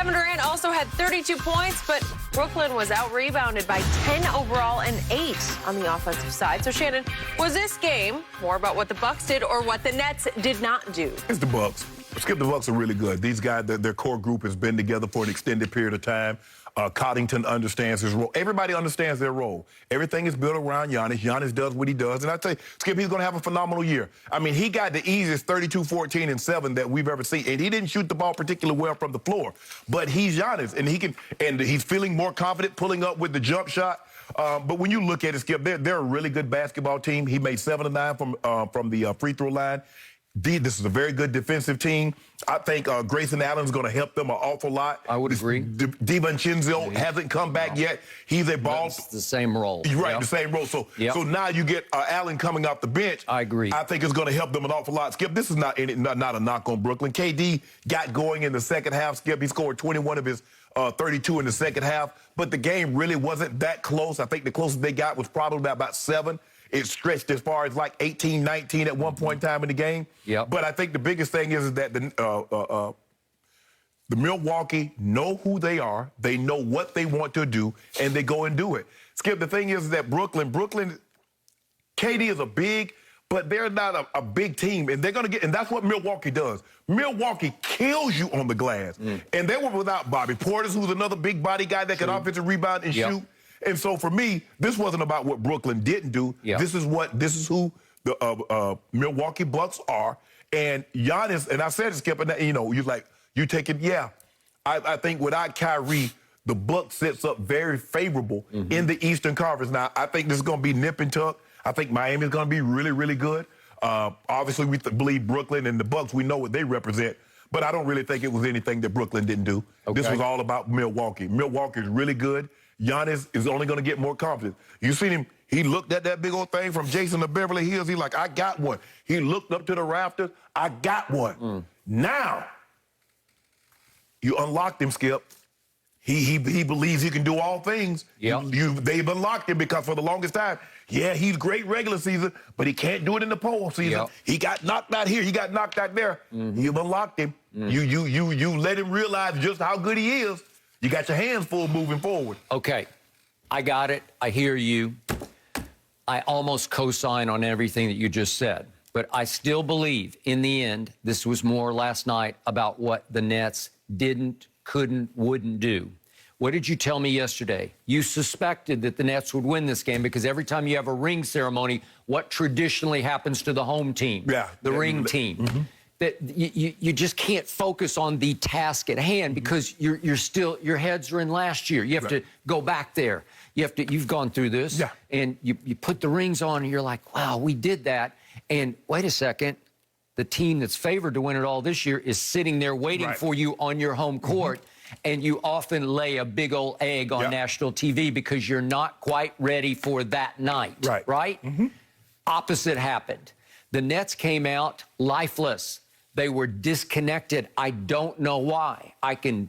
Kevin Durant also had 32 points, but Brooklyn was out-rebounded by 10 overall and 8 on the offensive side. So, Shannon, was this game more about what the Bucks did or what the Nets did not do? It's the Bucks. Skip, the Bucks are really good. These guys, their core group has been together for an extended period of time. Coddington understands his role. Everybody understands their role. Everything is built around Giannis. Giannis does what he does. And I tell you, Skip, he's going to have a phenomenal year. I mean, he got the easiest 32, 14, and 7 that we've ever seen. And he didn't shoot the ball particularly well from the floor. But he's Giannis, and he's feeling more confident pulling up with the jump shot. But when you look at it, Skip, they're a really good basketball team. He made 7 of 9 from the free throw line. This is a very good defensive team. I think Grayson Allen's going to help them an awful lot. I would agree. DiVincenzo hasn't come back yet. He's a ball. It's the same role. You're right, the same role. So now you get Allen coming off the bench. I agree. I think it's going to help them an awful lot. Skip, this is not a knock on Brooklyn. KD got going in the second half. Skip, he scored 21 of his 32 in the second half. But the game really wasn't that close. I think the closest they got was probably about 7. It stretched as far as like 18, 19 at one point in time in the game. Yep. But I think the biggest thing is that the Milwaukee know who they are. They know what they want to do, and they go and do it. Skip, the thing is that Brooklyn, KD is a big, but they're not a big team, and they're going to get, and that's what Milwaukee does. Milwaukee kills you on the glass. And they were without Bobby Portis, who's another big body guy that can offensive rebound and shoot. And so for me, this wasn't about what Brooklyn didn't do. This is who the Milwaukee Bucks are. And Giannis, and I said it, Skip, and you take it, I think without Kyrie, the Bucks sets up very favorable in the Eastern Conference. Now, I think this is going to be nip and tuck. I think Miami's going to be really, really good. Obviously, we believe Brooklyn and the Bucks, we know what they represent. But I don't really think it was anything that Brooklyn didn't do. This was all about Milwaukee. Milwaukee's really good. Giannis is only going to get more confident. You seen him, he looked at that big old thing from Jason to Beverly Hills. He's like, I got one. He looked up to the rafters. I got one. Now, you unlocked him, Skip. He believes he can do all things. They've unlocked him because for the longest time, he's great regular season, but he can't do it in the postseason. He got knocked out here. He got knocked out there. You've unlocked him. You let him realize just how good he is. You got your hands full moving forward. Okay, I got it. I hear you. I almost co-sign on everything that you just said. But I still believe, in the end, this was more last night about what the Nets didn't, couldn't, wouldn't do. What did you tell me yesterday? You suspected that the Nets would win this game because every time you have a ring ceremony, what traditionally happens to the home team? The ring team. That you just can't focus on the task at hand because your heads are in last year. You have to go back there. You've gone through this, and you put the rings on, and you're like, wow, we did that. And wait a second, the team that's favored to win it all this year is sitting there waiting for you on your home court, and you often lay a big old egg on national TV because you're not quite ready for that night, right? Opposite happened. The Nets came out lifeless. They were disconnected. I don't know why. I can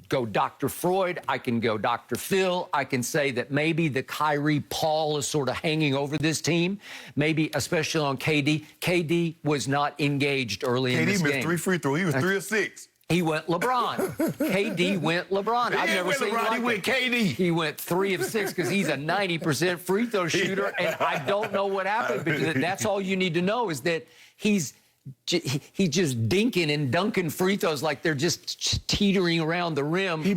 go Dr. Freud. I can go Dr. Phil. I can say that maybe the Kyrie pall is sort of hanging over this team, maybe especially on KD. KD was not engaged early in this game. KD missed 3 free throws. He was 3 of 6. He went LeBron. KD went LeBron. I've never seen LeBron. He went KD. He went 3 of 6 because he's a 90% free throw shooter, and I don't know what happened because that's all you need to know is that he's just dinking and dunking free throws like they're just teetering around the rim. He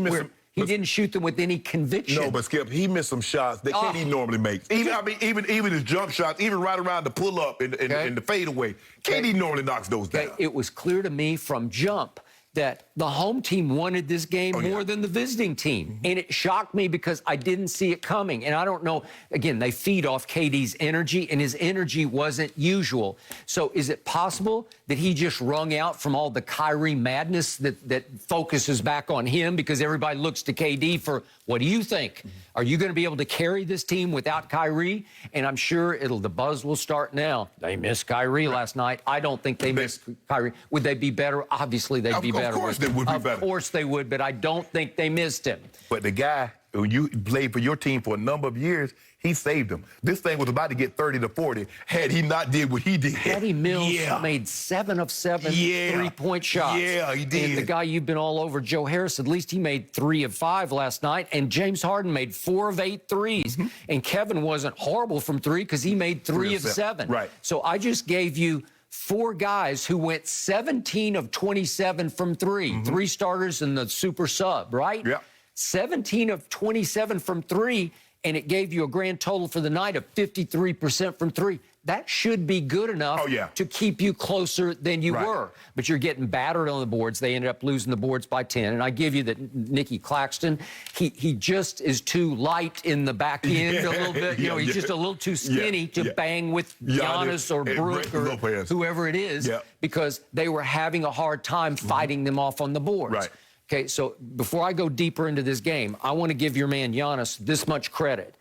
didn't shoot them with any conviction. No, but Skip, he missed some shots that KD normally makes. Even his jump shots, even right around the pull-up and the fadeaway, KD normally knocks those down. It was clear to me from jump that the home team wanted this game more than the visiting team. And it shocked me because I didn't see it coming. And I don't know, again, they feed off KD's energy, and his energy wasn't usual. So is it possible that he just wrung out from all the Kyrie madness that focuses back on him because everybody looks to KD for, what do you think? Are you going to be able to carry this team without Kyrie? And I'm sure the buzz will start now. They missed Kyrie last night. I don't think they missed Kyrie. Would they be better? Obviously, they'd be better. Of course they would be better. Of course they would, but I don't think they missed him. But the guy when you played for your team for a number of years, he saved them. This thing was about to get 30 to 40 had he not did what he did. Patty Mills made 7 of 7 3-point shots. Yeah, he did. And the guy you've been all over, Joe Harris, at least he made 3 of 5 last night. And James Harden made 4 of 8 threes. And Kevin wasn't horrible from 3 because he made 3 of 7. Right. So I just gave you 4 guys who went 17 of 27 from 3. 3 starters and the super sub, right? Yeah. 17 of 27 from 3. And it gave you a grand total for the night of 53% from 3. That should be good enough to keep you closer than you were. But you're getting battered on the boards. They ended up losing the boards by 10. And I give you that Nicky Claxton, he just is too light in the back end a little bit. You know, he's just a little too skinny to bang with Giannis or Brook or whoever it is because they were having a hard time fighting them off on the boards. Right. Okay, so before I go deeper into this game, I want to give your man Giannis this much credit.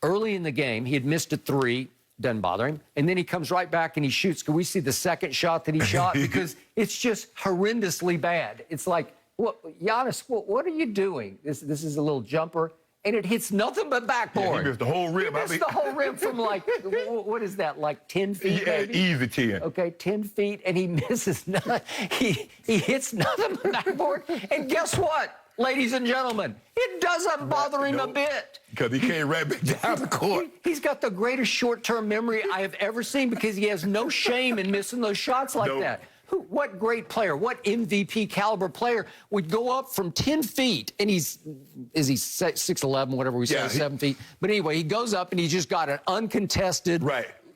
Early in the game, he had missed a 3, doesn't bother him, and then he comes right back and he shoots. Can we see the second shot that he shot? Because it's just horrendously bad. It's like, Giannis, what are you doing? This is a little jumper, and it hits nothing but backboard. Yeah, he missed the whole rim. He missed the whole rim from like, what is that, like 10 feet maybe? Easy 10. Okay, 10 feet, and he misses nothing. He hits nothing but backboard, and guess what, ladies and gentlemen? It doesn't bother him a bit. Because he came right back down the court. He's got the greatest short-term memory I have ever seen because he has no shame in missing those shots like that. What great player, what MVP caliber player would go up from 10 feet, and is he 6'11", whatever we say, 7 feet. But anyway, he goes up, and he's just got an uncontested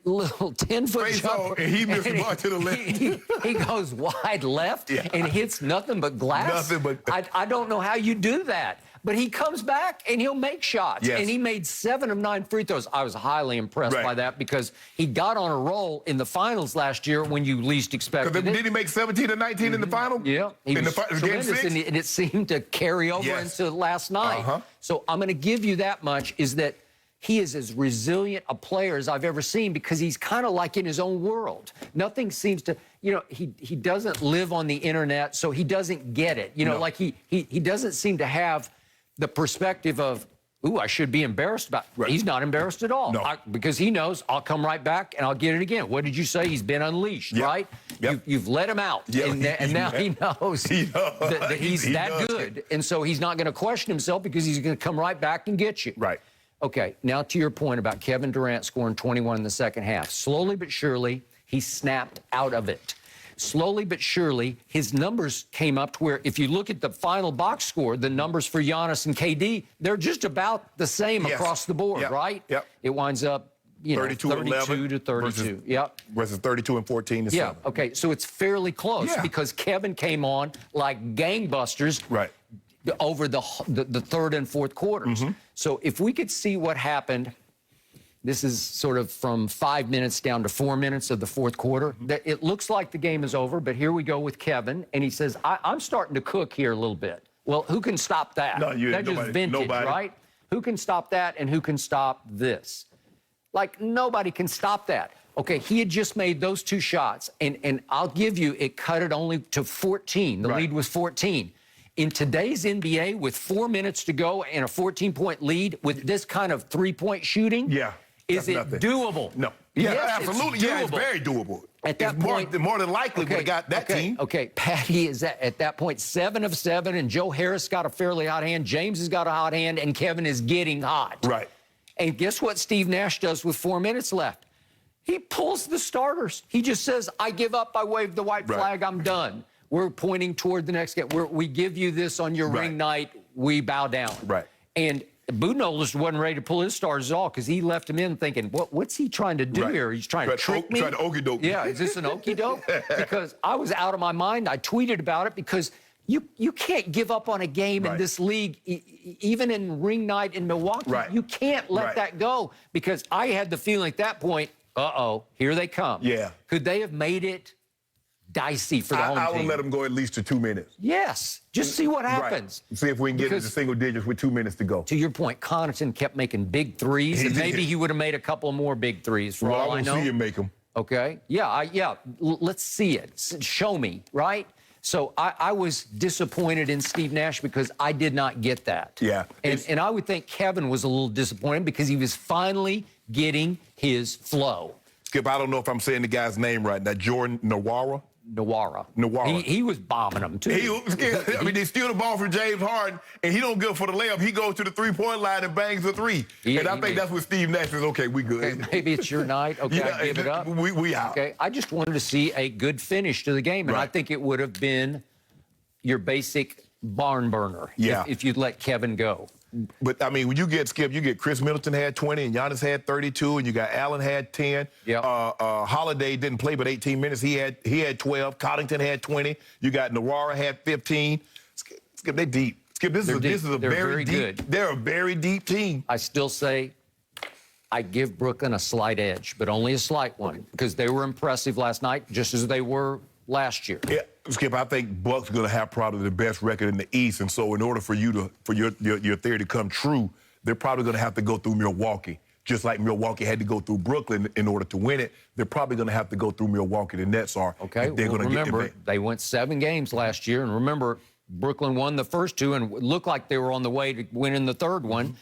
little 10-foot jumper. And he missed the ball to the left. He goes wide left and hits nothing but glass. Nothing but... I don't know how you do that. But he comes back, and he'll make shots. Yes. And he made 7 of 9 free throws. I was highly impressed by that because he got on a roll in the finals last year when you least expected it. Did he make 17 or 19 in the final? Yeah. He was game 6? and it seemed to carry over into last night. So I'm going to give you that much, is that he is as resilient a player as I've ever seen because he's kind of like in his own world. Nothing seems to, you know, he doesn't live on the internet, so he doesn't get it. You know, like he doesn't seem to have the perspective of, ooh, I should be embarrassed about it. He's not embarrassed at all because he knows I'll come right back and I'll get it again. What did you say? He's been unleashed, right? You've let him out, and now he knows that he's that good. And so he's not going to question himself because he's going to come right back and get you. Right. Okay, now to your point about Kevin Durant scoring 21 in the second half. Slowly but surely, he snapped out of it. Slowly but surely, his numbers came up to where if you look at the final box score, the numbers for Giannis and KD, they're just about the same across the board, right? Yep. It winds up, you know, 32 to 32. Versus 32 and 14 to 7. Okay, so it's fairly close because Kevin came on like gangbusters over the third and fourth quarters. So if we could see what happened, this is sort of from 5 minutes down to 4 minutes of the fourth quarter. It looks like the game is over, but here we go with Kevin, and he says, I'm starting to cook here a little bit. Well, who can stop that? No, That's just vintage, right? Who can stop that, and who can stop this? Like, nobody can stop that. Okay, he had just made those 2 shots, and I'll give you, it cut it only to 14. The lead was 14. In today's NBA, with 4 minutes to go and a 14-point lead with this kind of three-point shooting, is it doable? No. Yes, absolutely. It's Yeah, it's very doable. At that point, more than likely would have got that team. Okay, Patty is at that point 7 of 7, and Joe Harris got a fairly hot hand. James has got a hot hand, and Kevin is getting hot. Right. And guess what Steve Nash does with 4 minutes left? He pulls the starters. He just says, I give up, I wave the white flag, I'm done. We're pointing toward the next game. We give you this on your ring night, we bow down. Right. And Budenholzer wasn't ready to pull his stars at all because he left him in thinking, what's he trying to do here? He's trying to trick me? Trying to okey-doke. Yeah, is this an okey-doke? Because I was out of my mind. I tweeted about it because you can't give up on a game in this league, even in ring night in Milwaukee. You can't let that go because I had the feeling at that point, uh-oh, here they come. Yeah. Could they have made it dicey for the home team? I would let them go at least to 2 minutes. Yes. Just see what happens. See if we can get into single digits with 2 minutes to go. To your point, Connaughton kept making big threes, and maybe he would have made a couple more big threes for all I know. I want to see him make them. Okay. Yeah. Let's see it. Show me, right? So I was disappointed in Steve Nash because I did not get that. Yeah. And I would think Kevin was a little disappointed because he was finally getting his flow. Skip, I don't know if I'm saying the guy's name right. That Jordan Nwora? Nwora. He was bombing them, too. They steal the ball from James Harden, and he don't go for the layup. He goes to the three-point line and bangs the three. And I think that's what Steve Nash is. Okay, we good. Okay, maybe it's your night. Okay, I give it up. We out. Okay, I just wanted to see a good finish to the game, and I think it would have been your basic barn burner if you'd let Kevin go. But, I mean, when you get, Skip, you get Chris Middleton had 20, and Giannis had 32, and you got Allen had 10. Yep. Holiday didn't play but 18 minutes. He had 12. Cottington had 20. You got Nwora had 15. Skip, they deep. Skip, this is a very deep. They're a very deep team. I still say I give Brooklyn a slight edge, but only a slight one, because they were impressive last night, just as they were last year. Yeah, Skip, I think Bucks are going to have probably the best record in the East, and so in order for your theory to come true, they're probably going to have to go through Milwaukee. Just like Milwaukee had to go through Brooklyn in order to win it, they're probably going to have to go through Milwaukee. The Nets are. Okay, they're going to remember, they went 7 games last year, and remember, Brooklyn won the first 2 and looked like they were on the way to winning the third one.